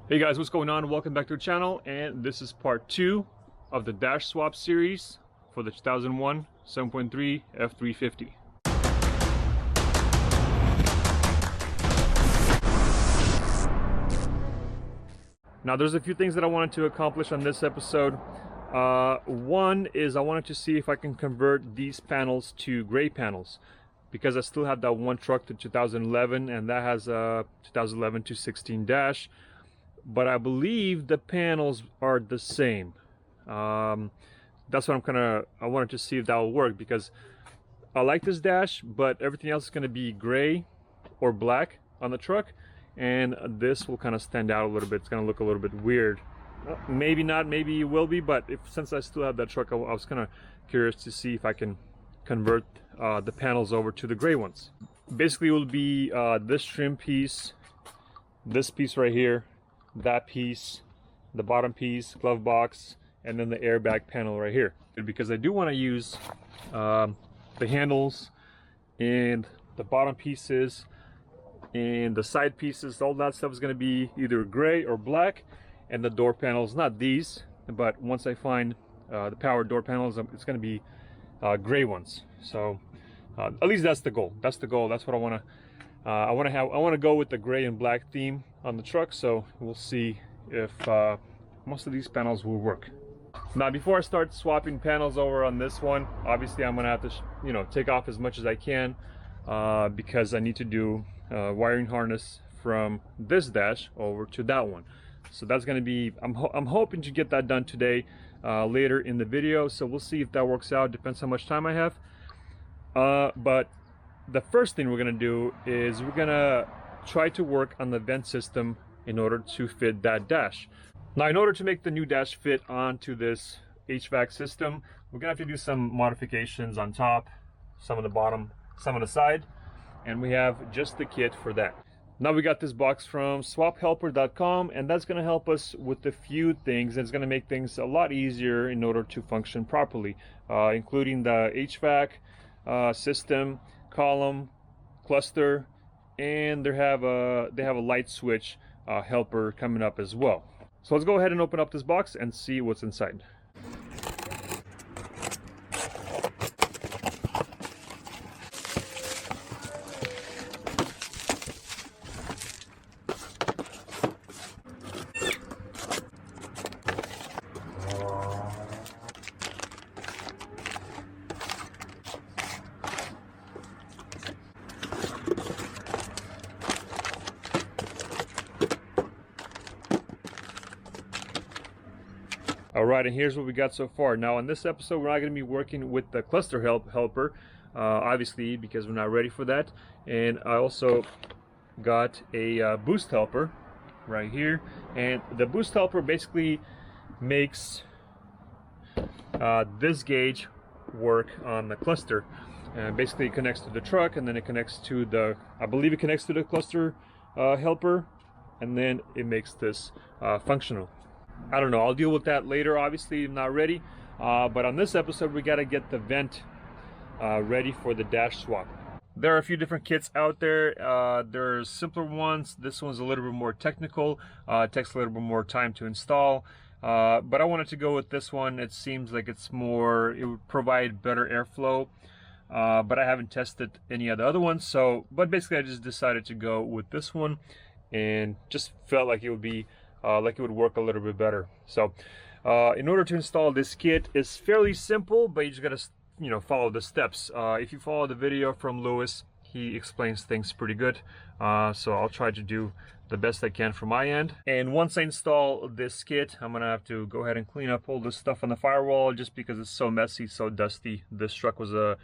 Hey guys, what's going on? Welcome back to the channel, and this is part 2 of the dash swap series for the 2001 7.3 F350. Now there's a few things that I wanted to accomplish on this episode. One is I wanted to see if I can convert these panels to gray panels, because I still have that one truck to 2011 and that has a 2011 to 16 dash. But I believe the panels are the same. That's what I wanted to see if that will work, because I like this dash, but everything else is gonna be gray or black on the truck, and this will kind of stand out a little bit. It's gonna look a little bit weird. Maybe not, maybe it will be, but since I still have that truck, I was kind of curious to see if I can convert the panels over to the gray ones. Basically, it will be this trim piece, this piece right here, that piece, the bottom piece, glove box, and then the airbag panel right here. Because I do want to use the handles and the bottom pieces and the side pieces, all that stuff is going to be either gray or black, and the door panels, not these, but once I find the power door panels, it's going to be gray ones. So at least that's the goal. That's the goal. That's what I want to I want to go with the gray and black theme on the truck, so we'll see if most of these panels will work. Now, before I start swapping panels over on this one, obviously I'm gonna have to, take off as much as I can because I need to do wiring harness from this dash over to that one. So that's gonna be, I'm hoping to get that done today, later in the video. So we'll see if that works out. Depends how much time I have. But the first thing we're gonna do is we're gonna try to work on the vent system in order to fit that dash. Now, in order to make the new dash fit onto this HVAC system, we're gonna have to do some modifications on top, some on the bottom, some on the side, and we have just the kit for that. Now we got this box from swaphelper.com, and that's gonna help us with a few things. It's gonna make things a lot easier in order to function properly, including the HVAC system, column, cluster, and they have a light switch helper coming up as well. So let's go ahead and open up this box and see what's inside. Alright, and here's what we got so far. Now, in this episode, we're not going to be working with the cluster helper, obviously, because we're not ready for that. And I also got a boost helper right here. And the boost helper basically makes this gauge work on the cluster. And basically, it connects to the truck, and then it connects to the, I believe it connects to the cluster helper, and then it makes this functional. I don't know, I'll deal with that later. Obviously, I'm not ready, but on this episode we got to get the vent ready for the dash swap. There are a few different kits out there. There's simpler ones. This one's a little bit more technical. It takes a little bit more time to install, but I wanted to go with this one. It seems like it would provide better airflow, but I haven't tested any of the other ones. But basically I just decided to go with this one, and just felt like it would be like it would work a little bit better. So in order to install this kit, it's fairly simple, but you just gotta follow the steps. If you follow the video from Lewis, he explains things pretty good, so I'll try to do the best I can from my end. And once I install this kit, I'm gonna have to go ahead and clean up all this stuff on the firewall, just because it's so messy, so dusty. This truck was a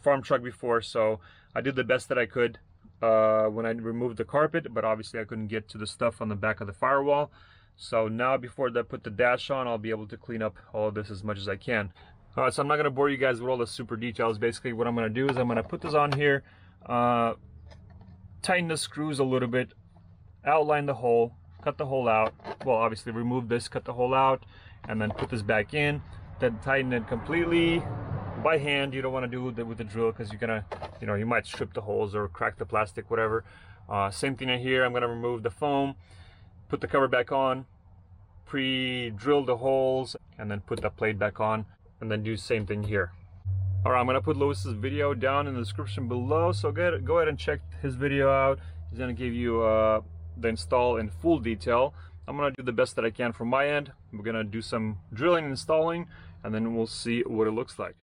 farm truck before, so I did the best that I could when I removed the carpet, but obviously I couldn't get to the stuff on the back of the firewall. So now, before I put the dash on, I'll be able to clean up all of this as much as I can. Alright, so I'm not going to bore you guys with all the super details. Basically what I'm going to do is I'm going to put this on here, tighten the screws a little bit, outline the hole, cut the hole out, well, obviously remove this, cut the hole out, and then put this back in, then tighten it completely by hand. You don't want to do it with the drill, because you're gonna, you might strip the holes or crack the plastic, whatever. Same thing in here. I'm gonna remove the foam, put the cover back on, pre-drill the holes, and then put that plate back on, and then do the same thing here. All right, I'm gonna put Lewis's video down in the description below, so go ahead and check his video out. He's gonna give you the install in full detail. I'm gonna do the best that I can from my end. We're gonna do some drilling and installing, and then we'll see what it looks like.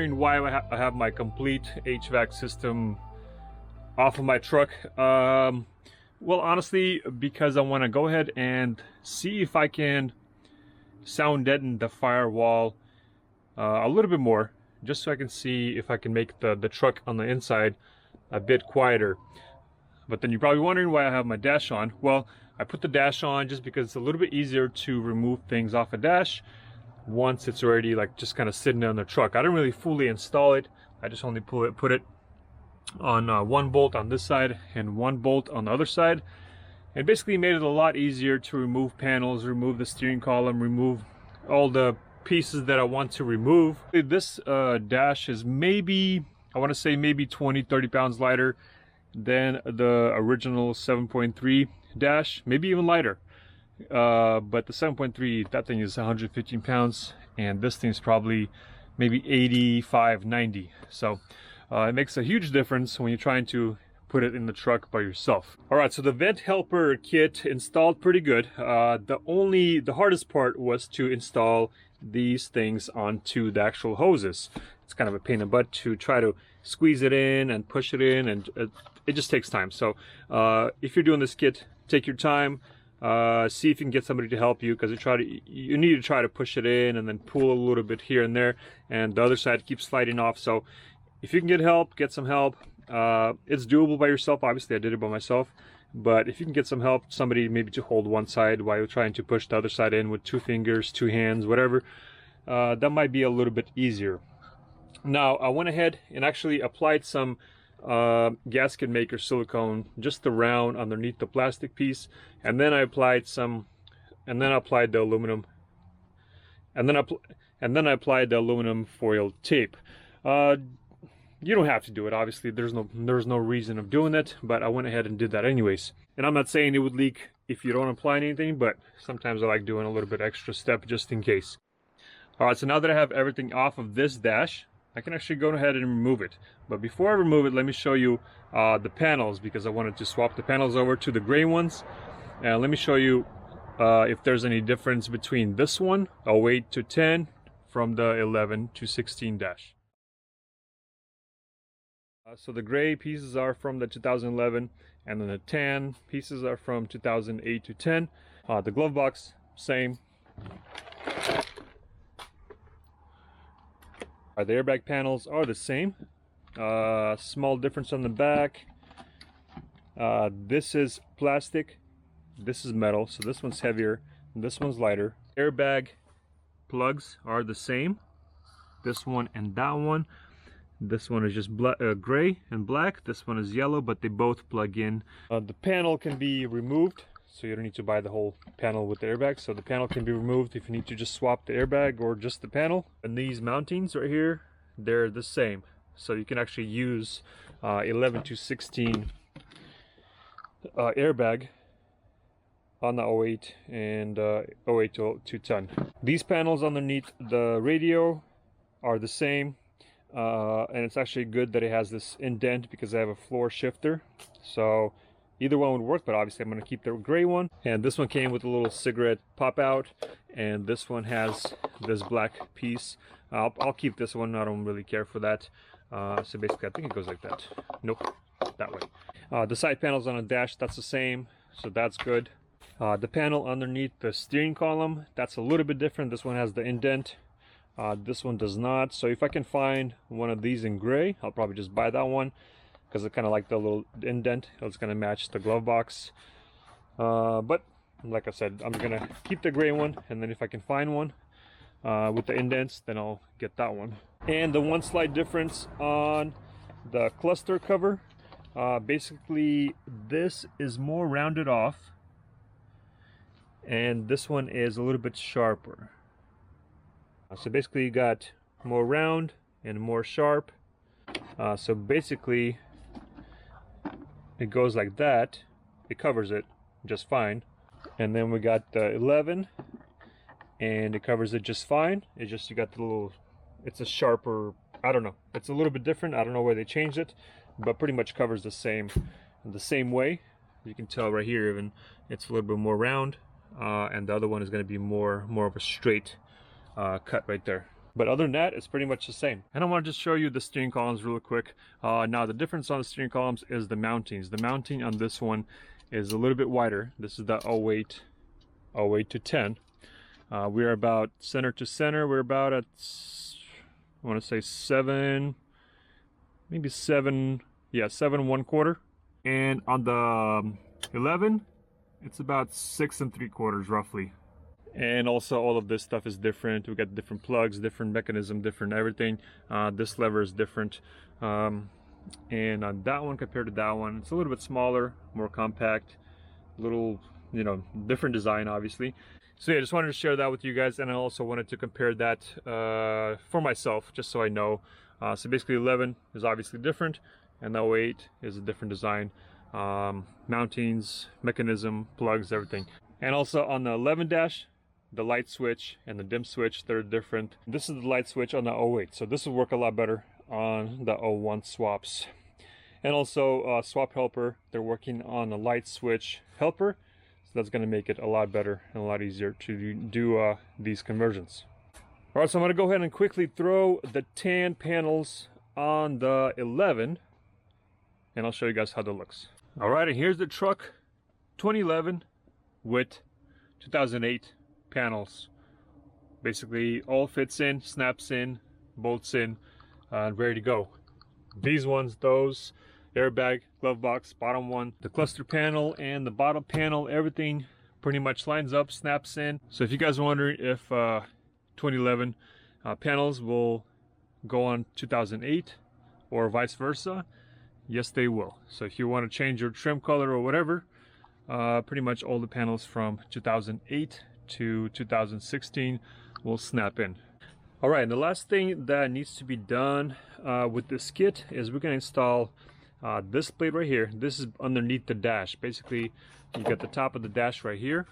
Why I have my complete HVAC system off of my truck. Well, honestly, because I want to go ahead and see if I can sound deaden the Firewall a little bit more, just so I can see if I can make the truck on the inside a bit quieter. But then you're probably wondering why I have my dash on. Well, I put the dash on just because it's a little bit easier to remove things off a dash once it's already like just kind of sitting on the truck. I don't really fully install it. I just only put it on one bolt on this side and one bolt on the other side, and basically made it a lot easier to remove panels, remove the steering column, remove all the pieces that I want to remove. This dash is maybe, I want to say maybe 20-30 pounds lighter than the original 7.3 dash, maybe even lighter. But the 7.3, that thing is 115 pounds, and this thing's probably maybe 85, 90. So it makes a huge difference when you're trying to put it in the truck by yourself. All right, so the vent helper kit installed pretty good. The hardest part was to install these things onto the actual hoses. It's kind of a pain in the butt to try to squeeze it in and push it in, and it just takes time. So if you're doing this kit, take your time. See if you can get somebody to help you, because you need to try to push it in and then pull a little bit here and there, and the other side keeps sliding off. So if you can get help, get some help. It's doable by yourself. Obviously I did it by myself, but if you can get some help, somebody maybe to hold one side while you're trying to push the other side in with 2 fingers, 2 hands, whatever, that might be a little bit easier. Now I went ahead and actually applied some gasket maker silicone just around underneath the plastic piece, and then I applied some, and then I applied the aluminum, and then I applied the aluminum foil tape. You don't have to do it, obviously. There's no reason of doing it, but I went ahead and did that anyways. And I'm not saying it would leak if you don't apply anything, but sometimes I like doing a little bit extra step just in case. All right, so now that I have everything off of this dash, I can actually go ahead and remove it. But before I remove it, let me show you the panels, because I wanted to swap the panels over to the gray ones. And let me show you if there's any difference between this one, 08 to 10, from the 11 to 16 dash. So the gray pieces are from the 2011, and then the tan pieces are from 2008 to 10. The glove box, same. The airbag panels are the same. Small difference on the back. This is plastic, this is metal, so this one's heavier, and this one's lighter. Airbag plugs are the same, this one and that one. This one is just gray and black, this one is yellow, but they both plug in. The panel can be removed, so you don't need to buy the whole panel with the airbag. So the panel can be removed if you need to just swap the airbag or just the panel. And these mountings right here, they're the same. So you can actually use 11 to 16 airbag on the 08 and 08 to 10. These panels underneath the radio are the same. And it's actually good that it has this indent because I have a floor shifter, so either one would work, but obviously I'm going to keep the gray one. And this one came with a little cigarette pop out, and this one has this black piece. I'll keep this one, I don't really care for that. So basically I think it goes like that. Nope, that way. The side panels on a dash, that's the same, so that's good. The panel underneath the steering column, that's a little bit different. This one has the indent. This one does not. So if I can find one of these in gray, I'll probably just buy that one because I kind of like the little indent. It's going to match the glove box. But like I said, I'm going to keep the gray one, and then if I can find one with the indents, then I'll get that one. And the one slight difference on the cluster cover, basically this is more rounded off, and this one is a little bit sharper. So basically you got more round and more sharp. So basically it goes like that. It covers it just fine. And then we got the 11, and it covers it just fine. It's just you got the little, it's a sharper, I don't know, it's a little bit different. I don't know where they changed it, but pretty much covers the same way. You can tell right here even it's a little bit more round, and the other one is going to be more of a straight cut right there. But other than that, it's pretty much the same. And I want to just show you the steering columns real quick. Now the difference on the steering columns is the mountings. The mounting on this one is a little bit wider. This is the 08 to 10. We're about center to center. We're about at, I want to say 7, maybe 7, yeah, 7 1/4. And on the 11, it's about 6 3/4 roughly. And also all of this stuff is different. We got different plugs, different mechanism, different everything. This lever is different. And on that one compared to that one, it's a little bit smaller, more compact, little, you know, different design obviously. So yeah, just wanted to share that with you guys, and I also wanted to compare that for myself, just so I know. So basically 11 is obviously different, and the 08 is a different design. Mountings, mechanism, plugs, everything. And also on the 11 dash, the light switch and the dim switch, they're different. This is the light switch on the 08, so this will work a lot better on the 01 swaps. And also swap helper, they're working on a light switch helper, so that's going to make it a lot better and a lot easier to do these conversions. All right, so I'm going to go ahead and quickly throw the tan panels on the 11, and I'll show you guys how that looks. All right, and here's the truck 2011 with 2008 panels. Basically all fits in, snaps in, bolts in, and ready to go. These ones, those, airbag, glove box, bottom one, the cluster panel and the bottom panel, everything pretty much lines up, snaps in. So if you guys are wondering if 2011 panels will go on 2008 or vice versa. Yes, they will. So if you want to change your trim color or whatever, pretty much all the panels from 2008 to 2016 will snap in. All right, and the last thing that needs to be done with this kit is we're going to install this plate right here. This is underneath the dash. Basically, you got the top of the dash right here,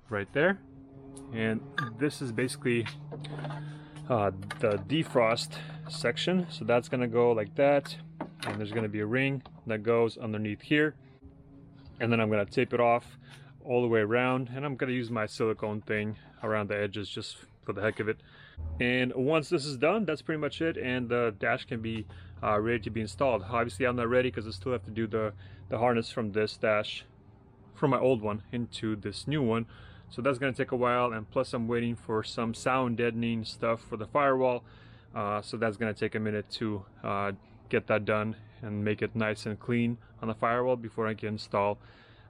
right there, and this is basically the defrost section. So that's going to go like that, and there's going to be a ring that goes underneath here, and then I'm going to tape it off all the way around, and I'm going to use my silicone thing around the edges just for the heck of it. And once this is done, that's pretty much it, and the dash can be ready to be installed. Obviously I'm not ready because I still have to do the harness from this dash, from my old one into this new one, so that's going to take a while, and plus I'm waiting for some sound deadening stuff for the Firewall, so that's going to take a minute to get that done and make it nice and clean on the Firewall before I can install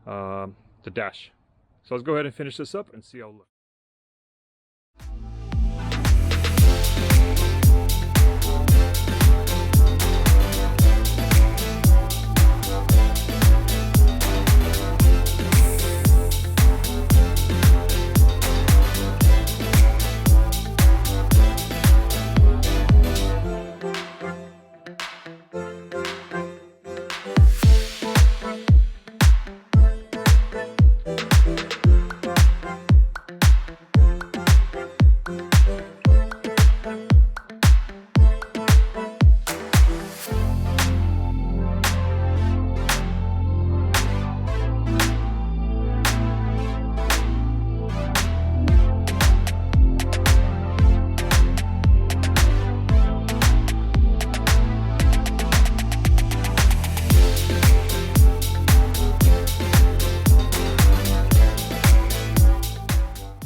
the dash. So let's go ahead and finish this up and see how it looks.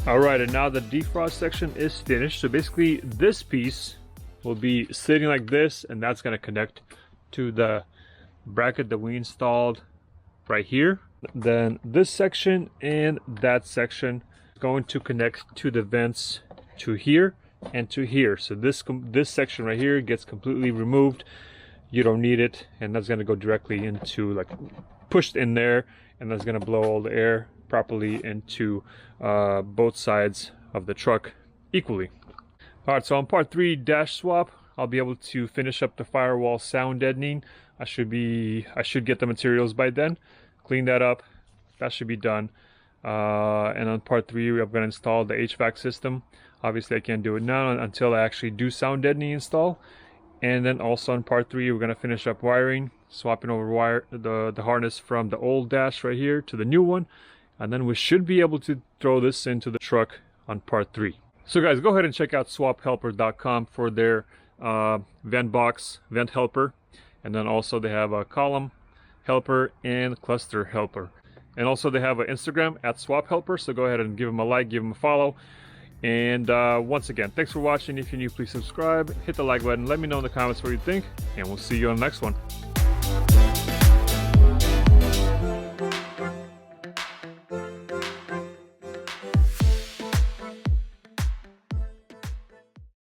Alright, and now the defrost section is finished. So basically this piece will be sitting like this, and that's going to connect to the bracket that we installed right here. Then this section and that section is going to connect to the vents to here and to here. So this section right here gets completely removed. You don't need it, and that's going to go directly into, like, pushed in there, and that's going to blow all the air properly into both sides of the truck equally. Alright, so on part 3 dash swap, I'll be able to finish up the Firewall sound deadening. I should get the materials by then, clean that up, that should be done. And on part 3 I'm going to install the HVAC system. Obviously I can't do it now until I actually do sound deadening install. And then also on part 3 we're going to finish up wiring, swapping over the harness from the old dash right here to the new one. And then we should be able to throw this into the truck on part 3. So guys, go ahead and check out swaphelper.com for their vent box, vent helper. And then also they have a column helper and cluster helper. And also they have an Instagram at swaphelper. So go ahead and give them a like, give them a follow. And once again, thanks for watching. If you're new, please subscribe, hit the like button, let me know in the comments what you think, and we'll see you on the next one.